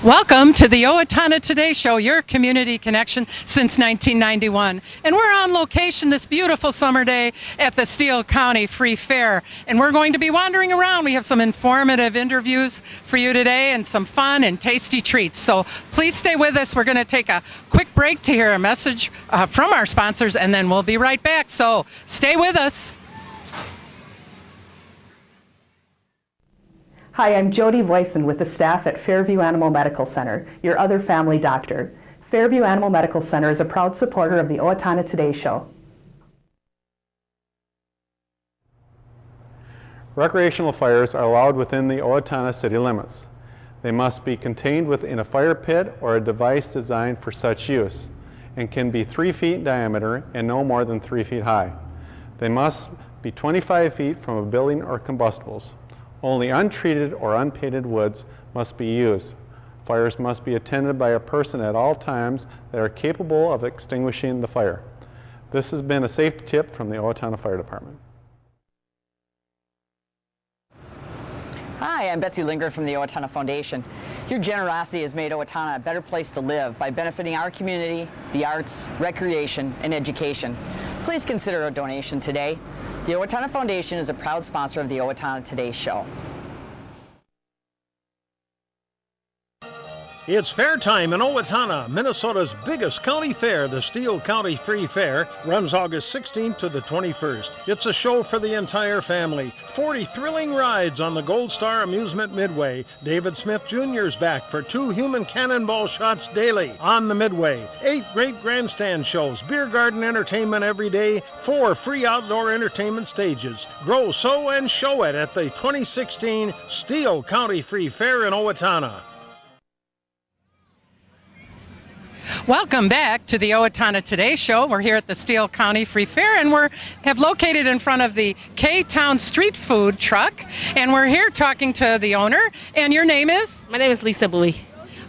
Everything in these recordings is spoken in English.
Welcome to the Owatonna Today Show, your community connection since 1991. And we're on location this beautiful summer day at the Steele County Free Fair. And we're going to be wandering around. We have some informative interviews for you today and some fun and tasty treats. So please stay with us. We're going to take a quick break to hear a message from our sponsors, and then we'll be right back. So stay with us. Hi, I'm Jody Voisin with the staff at Fairview Animal Medical Center, your other family doctor. Fairview Animal Medical Center is a proud supporter of the Owatonna Today Show. Recreational fires are allowed within the Owatonna city limits. They must be contained within a fire pit or a device designed for such use, and can be 3 feet in diameter and no more than 3 feet high. They must be 25 feet from a building or combustibles. Only untreated or unpainted woods must be used. Fires must be attended by a person at all times that are capable of extinguishing the fire. This has been a safety tip from the Owatonna Fire Department. Hi, I'm Betsy Linger from the Owatonna Foundation. Your generosity has made Owatonna a better place to live by benefiting our community, the arts, recreation, and education. Please consider a donation today. The Owatonna Foundation is a proud sponsor of the Owatonna Today Show. It's fair time in Owatonna, Minnesota's biggest county fair. The Steele County Free Fair runs August 16th to the 21st. It's a show for the entire family. 40 thrilling rides on the Gold Star Amusement Midway. David Smith Jr. is back for 2 human cannonball shots daily on the Midway. 8 great grandstand shows, beer garden entertainment every day, 4 free outdoor entertainment stages. Grow, sow, and show it at the 2016 Steele County Free Fair in Owatonna. Welcome back to the Owatonna Today Show. We're here at the Steele County Free Fair, and have located in front of the K-Town Street Food Truck, and we're here talking to the owner. And your name is? My name is Lisa Bowie.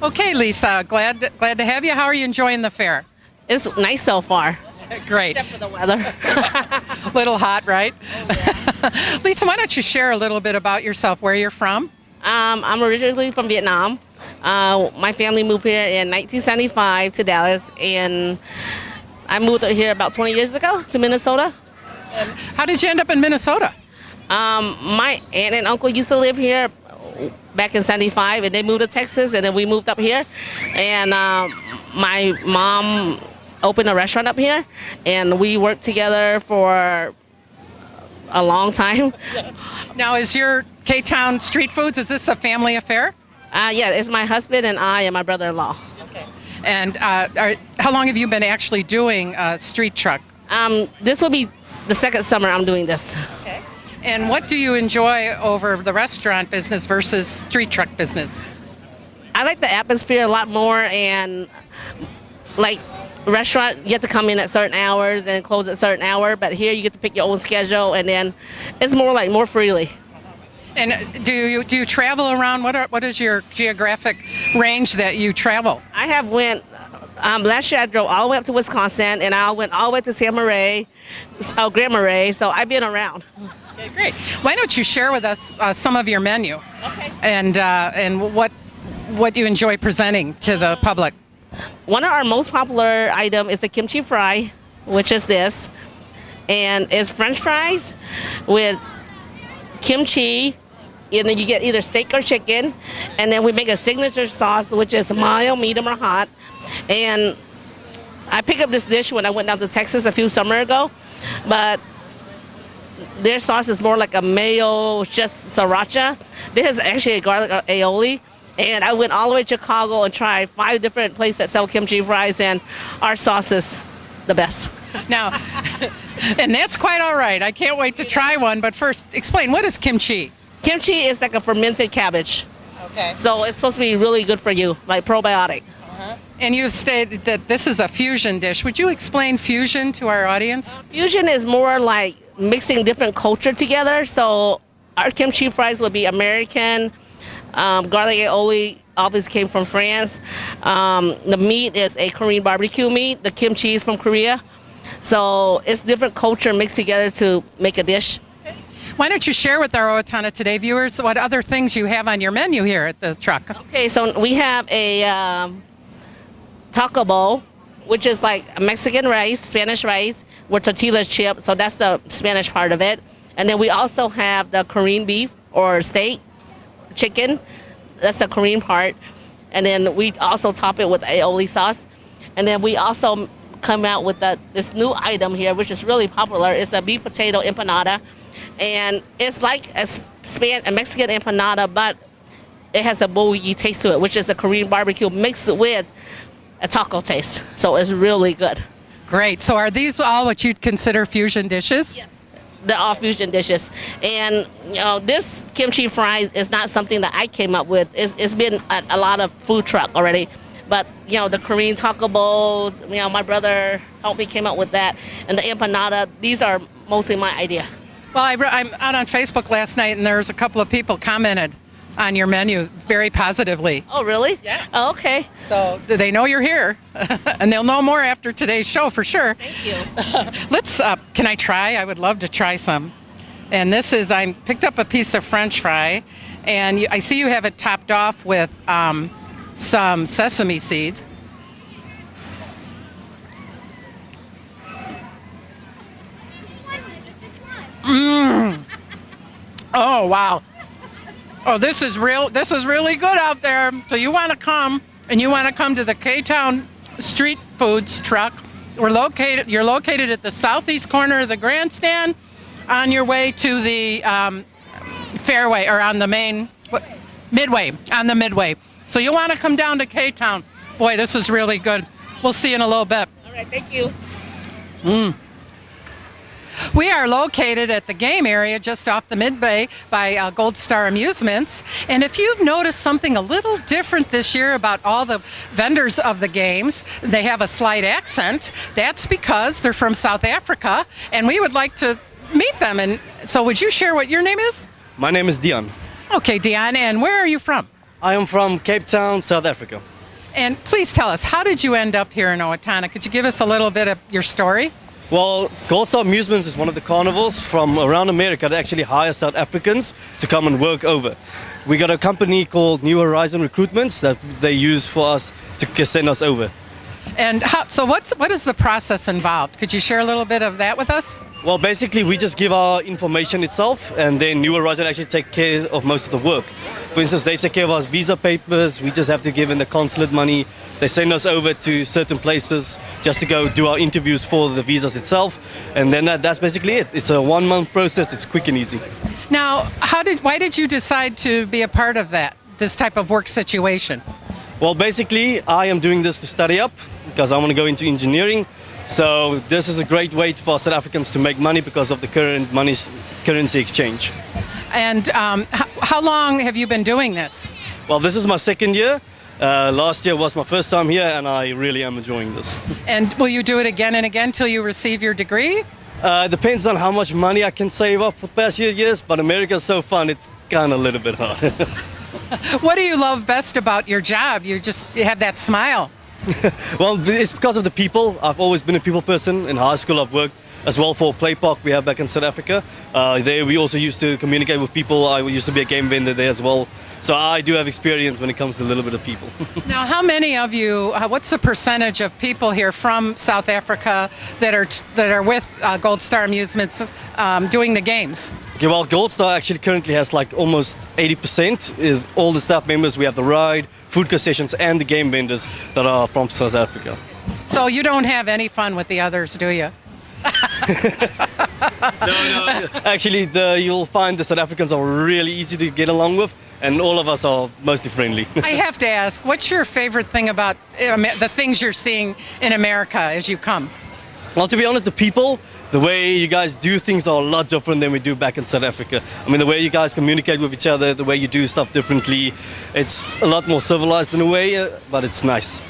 Okay, Lisa, glad to have you. How are you enjoying the fair? It's nice so far. Great. Except for the weather. Little hot, right? Oh, yeah. Lisa, why don't you share a little bit about yourself, where you're from? I'm originally from Vietnam. My family moved here in 1975 to Dallas, and I moved here about 20 years ago to Minnesota. And how did you end up in Minnesota? My aunt and uncle used to live here back in 75, and they moved to Texas, and then we moved up here. And my mom opened a restaurant up here, and we worked together for a long time. Now, is your K-Town Street Foods, is this a family affair? Yeah, it's my husband and I and my brother-in-law. Okay. And how long have you been actually doing street truck? This will be the second summer I'm doing this. Okay. And what do you enjoy over the restaurant business versus street truck business? I like the atmosphere a lot more, and like restaurant, you have to come in at certain hours and close at certain hour, but here you get to pick your own schedule, and then it's more freely. And do you travel around? What is your geographic range that you travel? I have went, last year I drove all the way up to Wisconsin, and I went all the way to Grand Marais, so I've been around. Okay, great. Why don't you share with us some of your menu? Okay. And what you enjoy presenting to the public? One of our most popular item is the kimchi fry, which is this, and it's French fries with kimchi, and then you get either steak or chicken, and then we make a signature sauce, which is mild, medium, or hot. And I picked up this dish when I went down to Texas a few summers ago, but their sauce is more like a mayo, just sriracha. This is actually a garlic aioli, and I went all the way to Chicago and tried 5 different places that sell kimchi fries, and our sauce is the best. Now, and that's quite all right. I can't wait to try one, but first, explain, what is kimchi? Kimchi is like a fermented cabbage. Okay. So it's supposed to be really good for you, like probiotic. Uh-huh. And you've stated that this is a fusion dish. Would you explain fusion to our audience? Fusion is more like mixing different culture together. So our kimchi fries would be American, garlic aioli, all these came from France. The meat is a Korean barbecue meat. The kimchi is from Korea. So it's different culture mixed together to make a dish. Why don't you share with our Owatonna Today viewers what other things you have on your menu here at the truck? Okay, so we have a taco bowl, which is like Mexican rice, Spanish rice with tortilla chips. So that's the Spanish part of it. And then we also have the Korean beef or steak, chicken. That's the Korean part. And then we also top it with aioli sauce. And then we also come out with this new item here, which is really popular. It's a beef potato empanada. And it's like a Mexican empanada, but it has a bulgy taste to it, which is a Korean barbecue mixed with a taco taste. So it's really good. Great. So are these all what you'd consider fusion dishes? Yes. They're all fusion dishes. And, this kimchi fries is not something that I came up with. It's been a lot of food truck already. But, the Korean taco bowls, my brother helped me came up with that. And the empanada, these are mostly my idea. Well, I'm out on Facebook last night, and there's a couple of people commented on your menu very positively. Oh, really? Yeah. Oh, okay. So they know you're here, and they'll know more after today's show for sure. Thank you. Can I try? I would love to try some. And I picked up a piece of French fry, and I see you have it topped off with some sesame seeds. Oh, wow. Oh, this is really good out there. So you want to come to the K-Town Street Foods truck. You're located at the southeast corner of the grandstand on your way to the fairway, or on the midway. So you want to come down to K-Town. Boy, this is really good. We'll see you in a little bit. All right, thank you. We are located at the game area just off the Midway by Gold Star Amusements. And if you've noticed something a little different this year about all the vendors of the games, they have a slight accent. That's because they're from South Africa, and we would like to meet them. And so would you share what your name is? My name is Dion. Okay, Dion, and where are you from? I am from Cape Town, South Africa. And please tell us, how did you end up here in Owatonna? Could you give us a little bit of your story? Well, Gold Star Amusements is one of the carnivals from around America that actually hire South Africans to come and work over. We got a company called New Horizon Recruitments that they use for us to send us over. And what is the process involved? Could you share a little bit of that with us? Well, basically, we just give our information itself, and then New Horizon actually take care of most of the work. For instance, they take care of our visa papers. We just have to give in the consulate money. They send us over to certain places just to go do our interviews for the visas itself, and then that's basically it. It's a 1-month process. It's quick and easy. Now, why did you decide to be a part of this type of work situation? Well, basically, I am doing this to study up because I want to go into engineering. So this is a great way for South Africans to make money because of the current currency exchange. And how long have you been doing this? Well, this is my second year. Last year was my first time here, and I really am enjoying this. And will you do it again and again till you receive your degree? Depends on how much money I can save up for the past years, but America's so fun, it's kind of a little bit hard. What do you love best about your job? You have that smile. Well, it's because of the people. I've always been a people person. In high school, I've worked as well for a play park we have back in South Africa. There we also used to communicate with people. I used to be a game vendor there as well. So I do have experience when it comes to a little bit of people. Now, how many of you, what's the percentage of people here from South Africa that are with Gold Star Amusements doing the games? Okay, well, Gold Star actually currently has like almost 80%. All the staff members, we have the ride, food concessions, and the game vendors that are from South Africa. So you don't have any fun with the others, do you? No. Actually, you'll find the South Africans are really easy to get along with, and all of us are mostly friendly. I have to ask, what's your favorite thing about the things you're seeing in America as you come? Well, to be honest, the people, the way you guys do things are a lot different than we do back in South Africa. I mean, the way you guys communicate with each other, the way you do stuff differently, it's a lot more civilized in a way, but it's nice.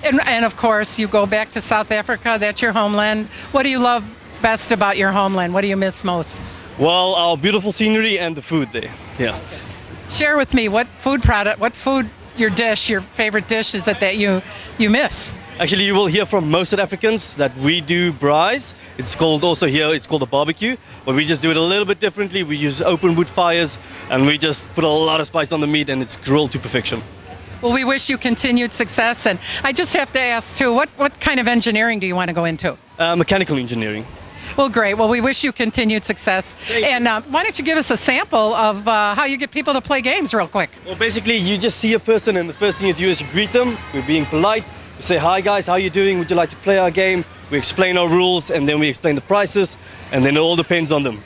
And of course, you go back to South Africa, that's your homeland. What do you love best about your homeland? What do you miss most? Well, our beautiful scenery and the food there, yeah. Share with me your favorite dish is that you miss? Actually, you will hear from most South Africans that we do braais. It's called also here, it's called a barbecue, but we just do it a little bit differently. We use open wood fires and we just put a lot of spice on the meat and it's grilled to perfection. Well, we wish you continued success. And I just have to ask, too, what kind of engineering do you want to go into? Mechanical engineering. Well, great. Well, we wish you continued success. And why don't you give us a sample of how you get people to play games real quick? Well, basically, you just see a person and the first thing you do is you greet them. We're being polite. We say, hi guys, how you doing? Would you like to play our game? We explain our rules and then we explain the prices and then it all depends on them.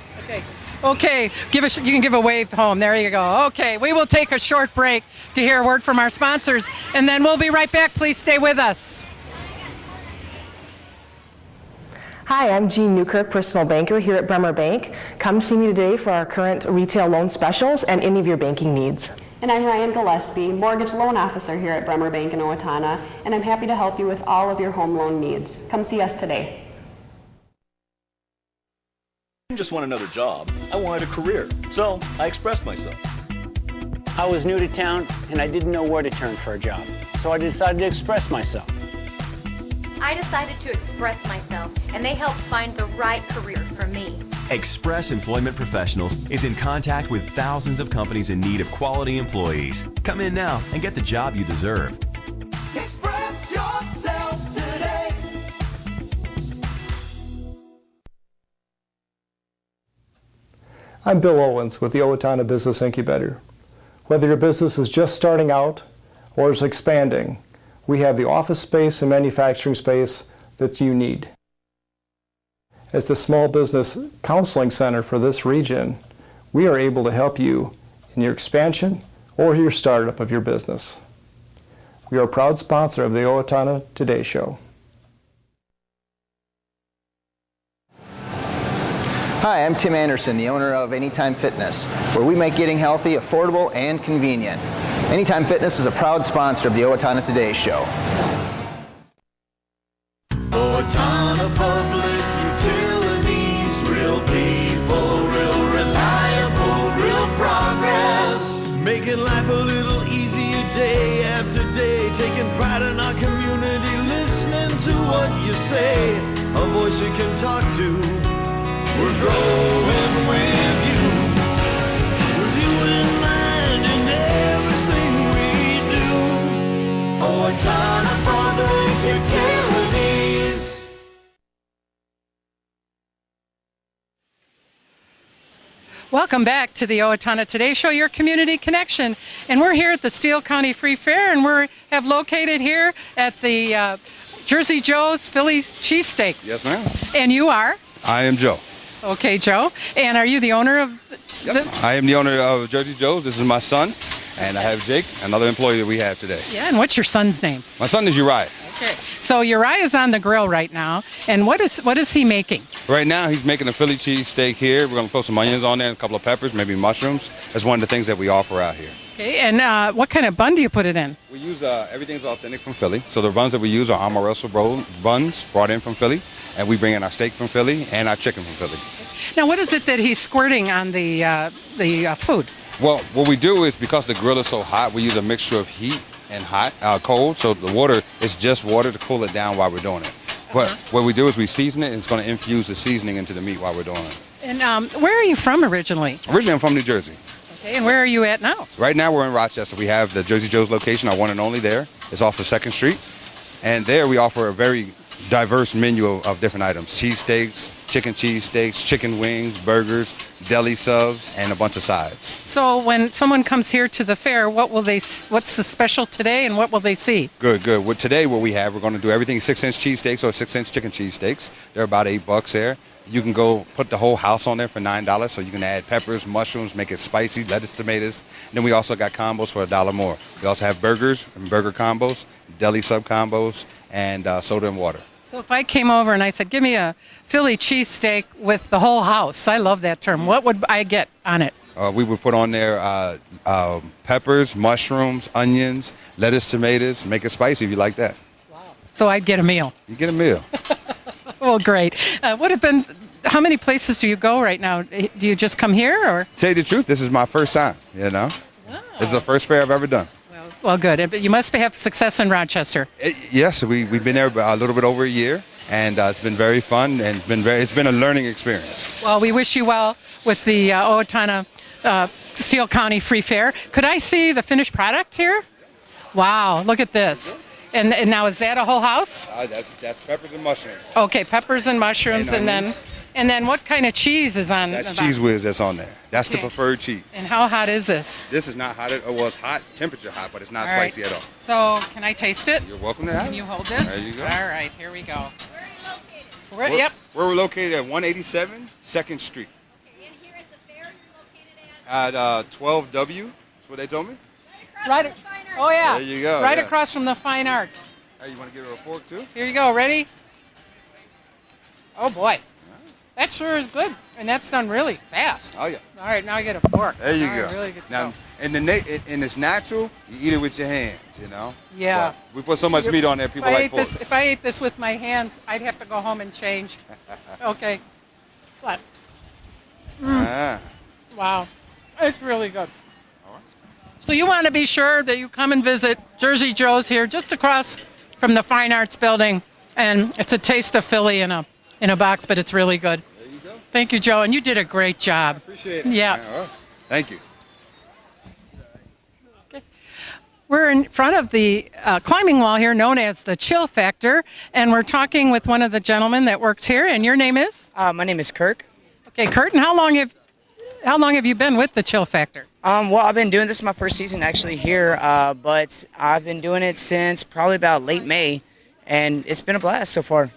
Okay, you can give a wave home. There you go. Okay, we will take a short break to hear a word from our sponsors and then we'll be right back. Please stay with us. Hi, I'm Jean Newkirk, personal banker here at Bremer Bank. Come see me today for our current retail loan specials and any of your banking needs. And I'm Ryan Gillespie, mortgage loan officer here at Bremer Bank in Owatonna, and I'm happy to help you with all of your home loan needs. Come see us today. I didn't just want another job, I wanted a career, so I expressed myself. I was new to town and I didn't know where to turn for a job, so I decided to express myself. I decided to express myself, and they helped find the right career for me. Express Employment Professionals is in contact with thousands of companies in need of quality employees. Come in now and get the job you deserve. Express yourself today. I'm Bill Owens with the Owatonna Business Incubator. Whether your business is just starting out or is expanding, we have the office space and manufacturing space that you need. As the Small Business Counseling Center for this region, we are able to help you in your expansion or your startup of your business. We are a proud sponsor of the Owatonna Today Show. Hi, I'm Tim Anderson, the owner of Anytime Fitness, where we make getting healthy affordable and convenient. Anytime Fitness is a proud sponsor of the Owatonna Today Show. Owatonna Public Utilities, real people, real reliable, real progress. Making life a little easier day after day, taking pride in our community, listening to what you say, a voice you can talk to. We're growing with you in mind in everything we do. Owatonna Public Utilities. Welcome back to the Owatonna Today Show, your community connection. And we're here at the Steele County Free Fair, and we have located here at the Jersey Joe's Philly cheesesteak. Yes, ma'am. And you are? I am Joe. Okay, Joe. And are you the owner of Yep. I am the owner of Jersey Joe's. This is my son, and I have Jake, another employee that we have today. Yeah, and what's your son's name? My son is Uriah. Okay. So Uriah is on the grill right now, and what is he making? Right now, he's making a Philly cheesesteak here. We're going to throw some onions on there, and a couple of peppers, maybe mushrooms. That's one of the things that we offer out here. Okay, and what kind of bun do you put it in? We use everything's authentic from Philly. So the buns that we use are Amarillo roll buns brought in from Philly, and we bring in our steak from Philly and our chicken from Philly. Now, what is it that he's squirting on the food? Well, what we do is, because the grill is so hot, we use a mixture of heat and cold. So the water is just water to cool it down while we're doing it. But what we do is we season it, and it's going to infuse the seasoning into the meat while we're doing it. And where are you from originally? Originally, I'm from New Jersey. Okay, and where are you at now? Right now, we're in Rochester. We have the Jersey Joe's location, our one and only there. It's off of 2nd Street. And there we offer a very diverse menu of different items. Cheesesteaks, chicken cheesesteaks, chicken wings, burgers, deli subs, and a bunch of sides. So when someone comes here to the fair, what's the special today and what will they see? Good. Well, today what we have, we're going to do everything 6-inch cheesesteaks or 6-inch chicken cheesesteaks. They're about $8 there. You can go put the whole house on there for $9, so you can add peppers, mushrooms, make it spicy, lettuce, tomatoes. And then we also got combos for $1 more. We also have burgers and burger combos, deli sub combos, and soda and water. So if I came over and I said, give me a Philly cheesesteak with the whole house, I love that term, what would I get on it? We would put on there peppers, mushrooms, onions, lettuce, tomatoes, make it spicy if you like that. Wow. So I'd get a meal. You get a meal. Well, great. How many places do you go right now? Do you just come here, or? Tell you the truth, this is my first time, you know. Wow. This is the first fair I've ever done. Well, Well, good. But you must have success in Rochester. Yes, we've been there a little bit over a year, and it's been very fun, and it's been a learning experience. Well, we wish you well with the Owatonna Steele County Free Fair. Could I see the finished product here? Wow, look at this. And now, is that a whole house? That's peppers and mushrooms. Okay, peppers and mushrooms, and then what kind of cheese is on? That's Cheese Whiz that's on there. That's Okay. the preferred cheese. And how hot is this? This is not hot. Well, it's hot, temperature hot, but it's not All right. spicy at all. So, can I taste it? You're welcome to have it. Can you hold this? There you go. All right, here we go. Yep. We're located at 187 2nd Street. And here at the fair, you're located At 12W, that's what they told me. Right. Oh yeah. There you go. Right yeah. across from the Fine Arts. Hey, you want to give her a fork too? Here you go. Ready? Oh boy, that sure is good, and that's done really fast. Oh yeah. All right, now I get a fork. There you All go. right, really good to Now, go. and it's natural. You eat it with your hands, you know. Yeah. But we put so much meat on there, people If I like ate forks. if I ate this with my hands, I'd have to go home and change. Okay. What? Wow, it's really good. So you want to be sure that you come and visit Jersey Joe's here, just across from the Fine Arts Building, and it's a taste of Philly in a box, but it's really good. There you go. Thank you, Joe, and you did a great job. Appreciate it. Yeah. All right. Thank you. We're in front of the climbing wall here, known as the Chill Factor, and we're talking with one of the gentlemen that works here. And your name is? My name is Kirk. Okay, Kurt. And how long have you been with the Chill Factor? Well, I've been doing this is my first season actually here, but I've been doing it since probably about late May, and it's been a blast so far.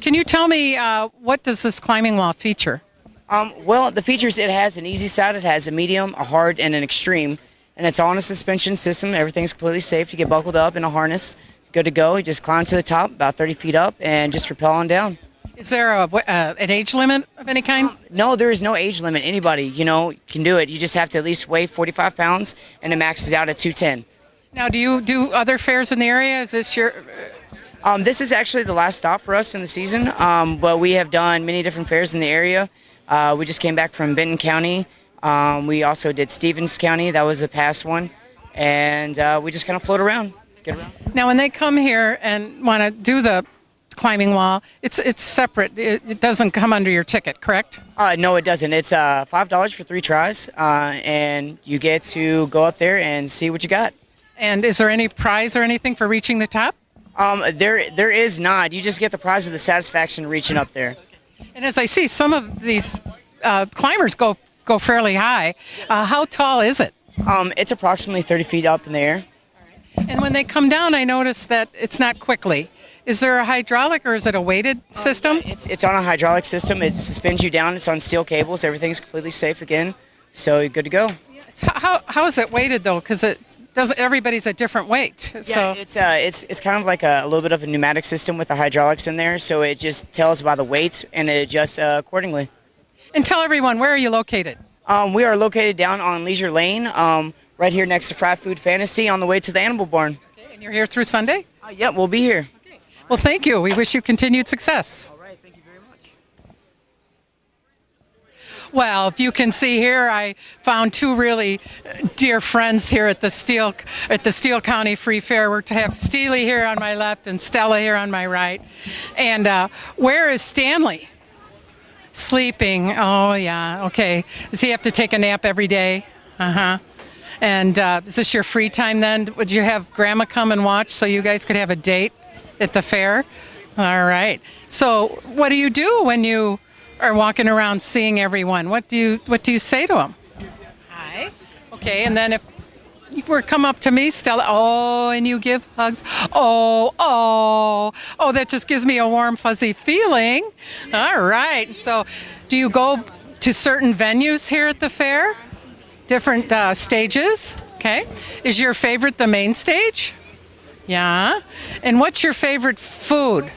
Can you tell me what does this climbing wall feature? Well, the features, it has an easy side, it has a medium, a hard, and an extreme, and it's all in a suspension system. Everything's completely safe. You get buckled up in a harness, good to go. You just climb to the top, about 30 feet up, and just rappel on down. Is there an age limit of any kind? No, there is no age limit. Anybody, can do it. You just have to at least weigh 45 pounds, and it maxes out at 210. Now, do you do other fairs in the area? Is this your... This is actually the last stop for us in the season, but we have done many different fairs in the area. We just came back from Benton County. We also did Stevens County. That was the past one. And we just kind of float around, get around. Now, when they come here and want to do the climbing wall, it's separate. It doesn't come under your ticket, correct? No, it doesn't. It's $5 for 3 tries, and you get to go up there and see what you got. And is there any prize or anything for reaching the top? There is not. You just get the prize of the satisfaction reaching up there. And as I see, some of these climbers go fairly high. How tall is it? It's approximately 30 feet up in the air. And when they come down, I notice that it's not quickly. Is there a hydraulic or is it a weighted system? It's on a hydraulic system. It suspends you down. It's on steel cables. Everything's completely safe again. So you're good to go. How is it weighted though? Because everybody's a different weight. Yeah, it's kind of like a little bit of a pneumatic system with the hydraulics in there. So it just tells by the weights and it adjusts accordingly. And tell everyone, where are you located? We are located down on Leisure Lane, right here next to Fried Food Fantasy on the way to the Animal Barn. Okay, and you're here through Sunday? Yep, we'll be here. Okay. Well, thank you. We wish you continued success. All right, thank you very much. Well, if you can see here, I found 2 really dear friends here at the Steele County Free Fair. We're to have Steele here on my left and Stella here on my right. And where is Stanley? Sleeping. Oh, yeah. Okay. Does he have to take a nap every day? Uh-huh. And is this your free time then? Would you have Grandma come and watch so you guys could have a date at the fair? All right. So what do you do when you are walking around seeing everyone? What do you say to them? Hi. Okay. And then if you were come up to me, Stella, and you give hugs. Oh, that just gives me a warm, fuzzy feeling. All right. So do you go to certain venues here at the fair? Different stages? Okay. Is your favorite the main stage? Yeah. And what's your favorite food?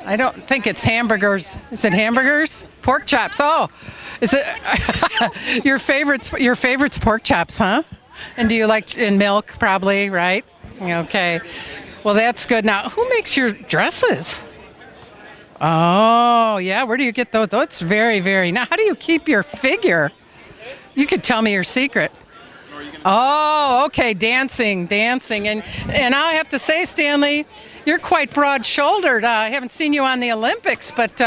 I don't think it's hamburgers. Is it hamburgers? Pork chops. Oh, is it your favorite's pork chops, huh? And do you like in milk probably, right? Okay. Well, that's good. Now, who makes your dresses? Oh, yeah. Where do you get those? That's very, very. Now, how do you keep your figure? You could tell me your secret. Are you going to Oh, okay, dancing. And I have to say, Stanley, you're quite broad-shouldered. I haven't seen you on the Olympics, but,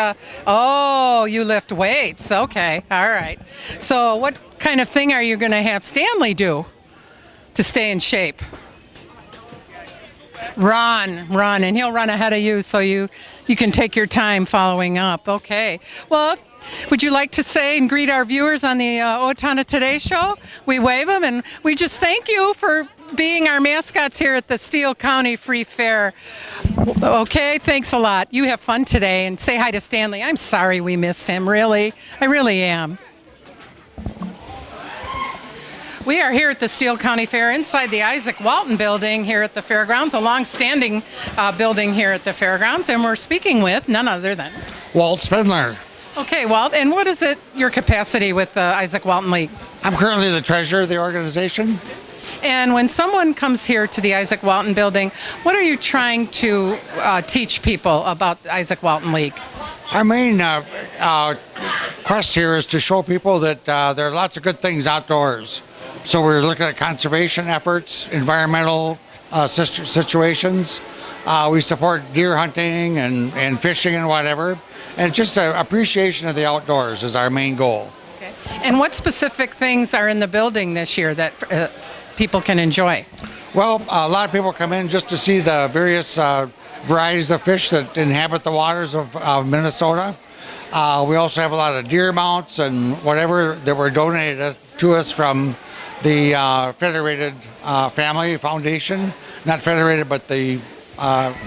you lift weights. Okay, all right. So what kind of thing are you going to have Stanley do to stay in shape? Run, and he'll run ahead of you so you can take your time following up. Okay. Well, would you like to say and greet our viewers on the Owatonna Today Show? We wave them, and we just thank you for being our mascots here at the Steele County Free Fair. Okay, thanks a lot. You have fun today, and say hi to Stanley. I'm sorry we missed him, really. I really am. We are here at the Steele County Fair inside the Isaac Walton building here at the fairgrounds, a long-standing building here at the fairgrounds, and we're speaking with none other than Walt Spindler. Okay, Walt, and what is it, your capacity with the Isaac Walton League? I'm currently the treasurer of the organization. And when someone comes here to the Isaac Walton building, what are you trying to teach people about the Isaac Walton League? Our main quest here is to show people that there are lots of good things outdoors. So we're looking at conservation efforts, environmental situations. We support deer hunting and fishing and whatever. And just an appreciation of the outdoors is our main goal. Okay. And what specific things are in the building this year that people can enjoy? Well, a lot of people come in just to see the various varieties of fish that inhabit the waters of Minnesota. We also have a lot of deer mounts and whatever that were donated to us from the Federated Family Foundation. Not Federated, but the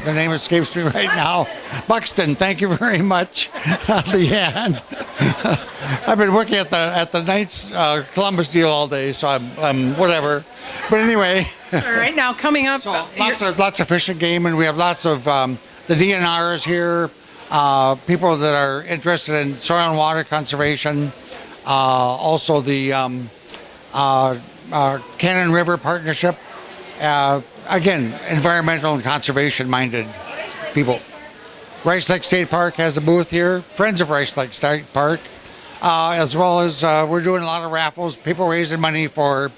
name escapes me right now. Buxton, thank you very much, Leanne. I've been working at the Knights Columbus deal all day, so I'm whatever. But anyway. All right, now coming up. So lots of fish and game, and we have lots of the DNRs here, people that are interested in soil and water conservation, also the Cannon River Partnership. Again, environmental and conservation-minded people. Rice Lake State Park has a booth here. Friends of Rice Lake State Park, as well as we're doing a lot of raffles. People raising money for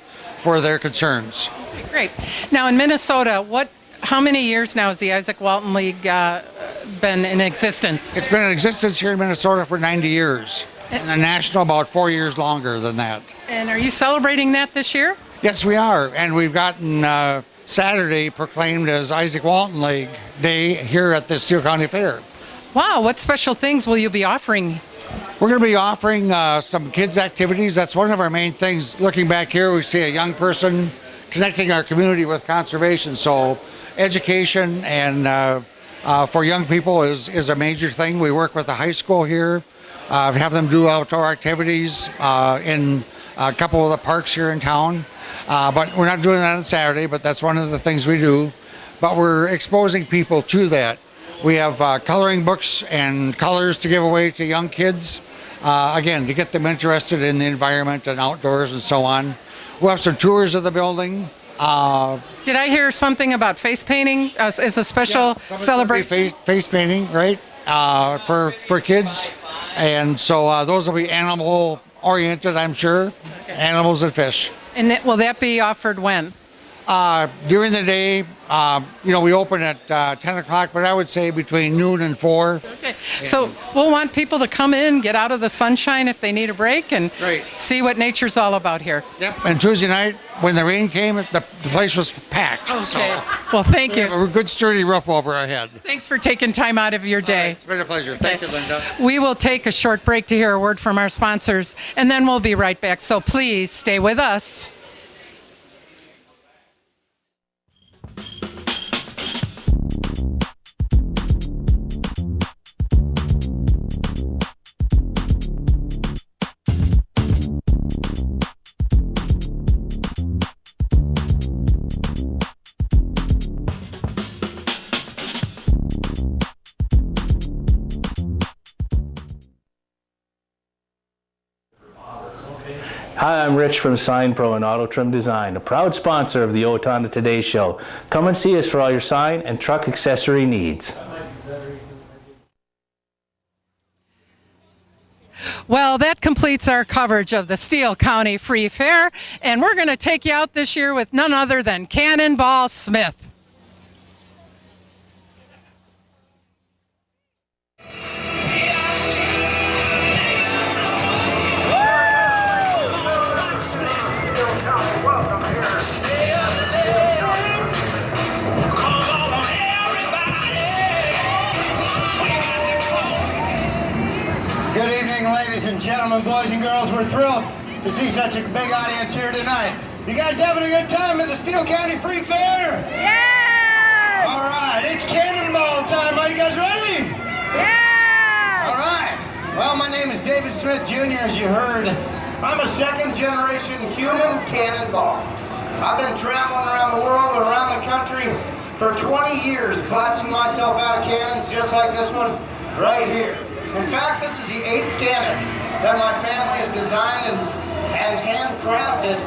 their concerns. Great. Now in Minnesota, how many years now has the Isaac Walton League been in existence? It's been in existence here in Minnesota for 90 years, and the national about 4 years longer than that. And are you celebrating that this year? Yes, we are, and we've gotten Saturday proclaimed as Isaac Walton League Day here at the Steele County Fair. Wow, what special things will you be offering? We're going to be offering some kids' activities. That's one of our main things. Looking back here, we see a young person connecting our community with conservation. So education and for young people is a major thing. We work with the high school here, have them do outdoor activities in a couple of the parks here in town. But we're not doing that on Saturday, but that's one of the things we do. But we're exposing people to that. We have coloring books and colors to give away to young kids, again, to get them interested in the environment and outdoors and so on. We'll have some tours of the building. Did I hear something about face painting as a special celebration? Face painting, right, for kids. And so those will be animal-oriented, I'm sure, animals and fish. And will that be offered when? During the day, we open at 10 o'clock, but I would say between noon and 4. Okay. So we'll want people to come in, get out of the sunshine if they need a break, and see what nature's all about here. Yep. And Tuesday night, when the rain came, the place was packed. Okay. So well, thank you. We have a good sturdy roof over our head. Thanks for taking time out of your day. It's been a pleasure. Thank you, Linda. We will take a short break to hear a word from our sponsors, and then we'll be right back. So please stay with us. Hi, I'm Rich from Sign Pro and Auto Trim Design, a proud sponsor of the Owatonna Today Show. Come and see us for all your sign and truck accessory needs. Well, that completes our coverage of the Steele County Free Fair, and we're going to take you out this year with none other than Cannonball Smith. Good evening, ladies and gentlemen, boys and girls. We're thrilled to see such a big audience here tonight. You guys having a good time at the Steele County Free Fair? Yeah! All right, it's cannonball time. Are you guys ready? Yeah! All right. Well, my name is David Smith Jr., as you heard. I'm a second-generation human cannonball. I've been traveling around the world and around the country for 20 years, blasting myself out of cannons just like this one right here. In fact, this is the 8th cannon that my family has designed and handcrafted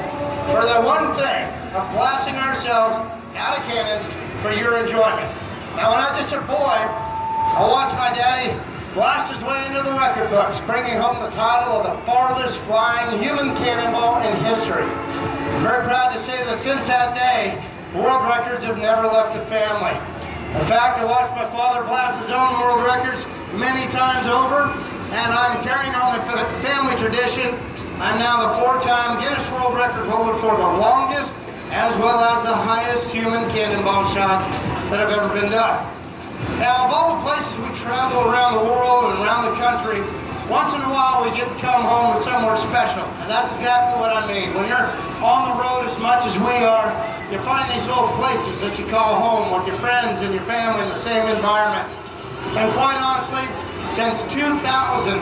for the one thing of blasting ourselves out of cannons for your enjoyment. Now, when I was just a boy, I watched my daddy blast his way into the record books, bringing home the title of the farthest flying human cannonball in history. I'm very proud to say that since that day, world records have never left the family. In fact, I watched my father blast his own world records many times over, and I'm carrying on the family tradition. I'm now the 4-time Guinness World Record holder for the longest as well as the highest human cannonball shots that have ever been done. Now, of all the places we travel around the world and around the country, once in a while we get to come home with somewhere special, and that's exactly what I mean. When you're on the road as much as we are, you find these little places that you call home with your friends and your family in the same environment. And quite honestly, since 2000,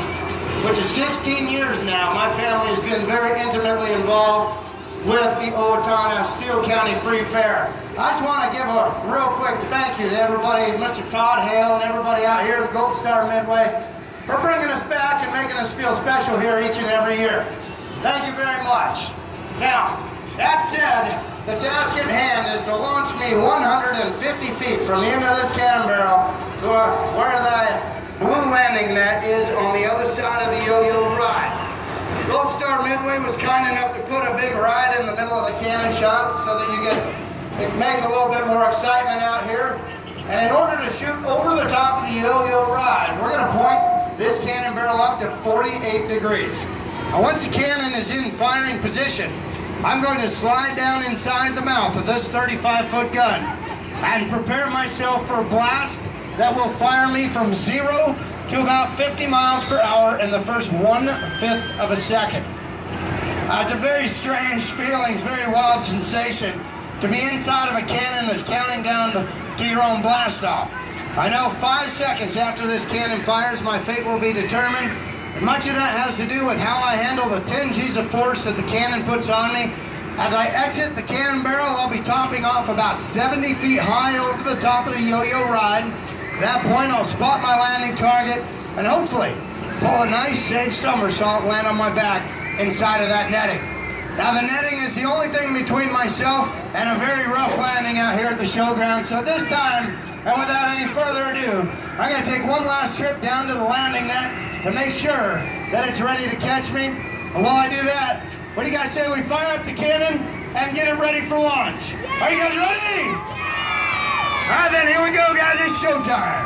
which is 16 years now, my family has been very intimately involved with the Owatonna Steele County Free Fair. I just want to give a real quick thank you to everybody, Mr. Todd Hale and everybody out here at the Gold Star Midway, for bringing us back and making us feel special here each and every year. Thank you very much. Now, that said, the task at hand is to launch me 150 feet from the end of this cannon barrel to where the balloon landing net is on the other side of the yo-yo ride. Gold Star Midway was kind enough to put a big ride in the middle of the cannon shop so that you can make a little bit more excitement out here. And in order to shoot over the top of the yo-yo ride, we're going to point this cannon barrel up to 48 degrees. Now, once the cannon is in firing position, I'm going to slide down inside the mouth of this 35-foot gun and prepare myself for a blast that will fire me from 0 to about 50 miles per hour in the first 1/5 of a second. It's a very strange feeling, it's a very wild sensation to be inside of a cannon that's counting down to your own blast off. I know 5 seconds after this cannon fires, my fate will be determined. And much of that has to do with how I handle the 10 G's of force that the cannon puts on me. As I exit the cannon barrel, I'll be topping off about 70 feet high over the top of the yo-yo ride. At that point, I'll spot my landing target and hopefully pull a nice, safe somersault and land on my back inside of that netting. Now, the netting is the only thing between myself and a very rough landing out here at the showground. So this time, and without any further ado, I'm going to take one last trip down to the landing net to make sure that it's ready to catch me. And while I do that, what do you guys say we fire up the cannon and get it ready for launch? Are you guys ready? All right, then, here we go, guys. It's showtime.